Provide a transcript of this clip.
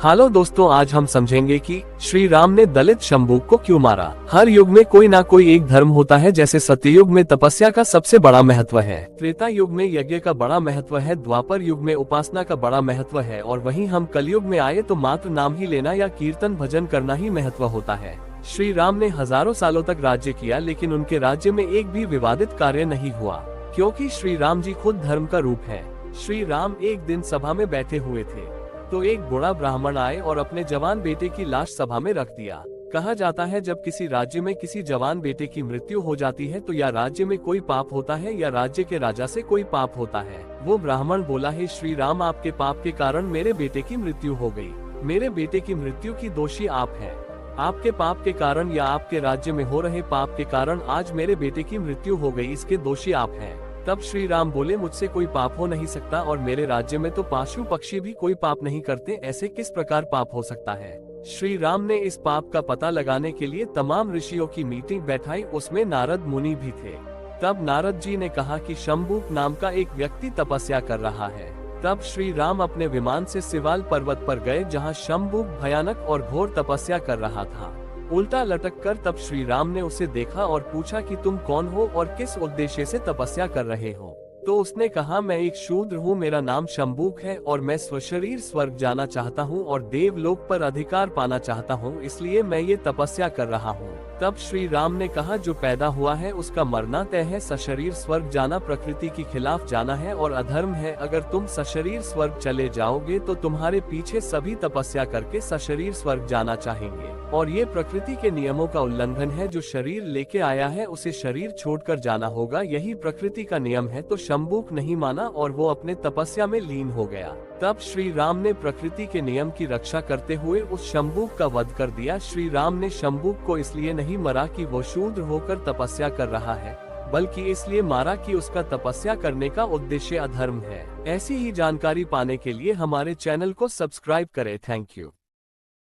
Hello दोस्तों, आज हम समझेंगे कि श्री राम ने दलित शंबुक को क्यों मारा। हर युग में कोई ना कोई एक धर्म होता है। जैसे सत्ययुग में तपस्या का सबसे बड़ा महत्व है, त्रेता युग में यज्ञ का बड़ा महत्व है, द्वापर युग में उपासना का बड़ा महत्व है और वहीं हम कलयुग में आए तो मात्र नाम ही लेना या कीर्तन भजन करना ही महत्व होता है। श्री राम ने हजारों सालों तक राज्य किया, लेकिन उनके राज्य में एक भी विवादित कार्य नहीं हुआ, क्योंकि श्री राम जी खुद धर्म का रूप है। श्री राम एक दिन सभा में बैठे हुए थे तो एक बूढ़ा ब्राह्मण आए और अपने जवान बेटे की लाश सभा में रख दिया। कहा जाता है जब किसी राज्य में किसी जवान बेटे की मृत्यु हो जाती है तो या राज्य में कोई पाप होता है या राज्य के राजा से कोई पाप होता है। वो ब्राह्मण बोला, हे श्री राम, आपके पाप के कारण मेरे बेटे की मृत्यु हो गई। मेरे बेटे की मृत्यु की दोषी आप हैं। आपके पाप के कारण या आपके राज्य में हो रहे पाप के कारण आज मेरे बेटे की मृत्यु हो गई, इसके दोषी आप हैं। तब श्री राम बोले, मुझसे कोई पाप हो नहीं सकता और मेरे राज्य में तो पशु पक्षी भी कोई पाप नहीं करते, ऐसे किस प्रकार पाप हो सकता है। श्री राम ने इस पाप का पता लगाने के लिए तमाम ऋषियों की मीटिंग बैठाई, उसमें नारद मुनि भी थे। तब नारद जी ने कहा कि शंबुक नाम का एक व्यक्ति तपस्या कर रहा है। तब श्री राम अपने विमान से सिवाल पर्वत पर गए, जहाँ शंबुक भयानक और घोर तपस्या कर रहा था। उल्टा लटक कर तब श्री राम ने उसे देखा और पूछा कि तुम कौन हो और किस उद्देश्य से तपस्या कर रहे हो। तो उसने कहा, मैं एक शूद्र हूँ, मेरा नाम शंबुक है और मैं स्वशरीर स्वर्ग जाना चाहता हूँ और देवलोक पर अधिकार पाना चाहता हूँ, इसलिए मैं ये तपस्या कर रहा हूँ। तब श्री राम ने कहा, जो पैदा हुआ है उसका मरना तय है। सशरीर स्वर्ग जाना प्रकृति के खिलाफ जाना है और अधर्म है। अगर तुम सशरीर स्वर्ग चले जाओगे तो तुम्हारे पीछे सभी तपस्या करके सशरीर स्वर्ग जाना चाहेंगे और ये प्रकृति के नियमों का उल्लंघन है। जो शरीर लेके आया है उसे शरीर छोड़कर जाना होगा, यही प्रकृति का नियम है। तो शंबुक नहीं माना और वो अपने तपस्या में लीन हो गया। तब श्री राम ने प्रकृति के नियम की रक्षा करते हुए उस शंबुक का वध कर दिया। श्री राम ने शंबुक को इसलिए नहीं मारा कि वो शूद्र होकर तपस्या कर रहा है, बल्कि इसलिए मारा कि उसका तपस्या करने का उद्देश्य अधर्म है। ऐसी ही जानकारी पाने के लिए हमारे चैनल को सब्सक्राइब करें। Thank you.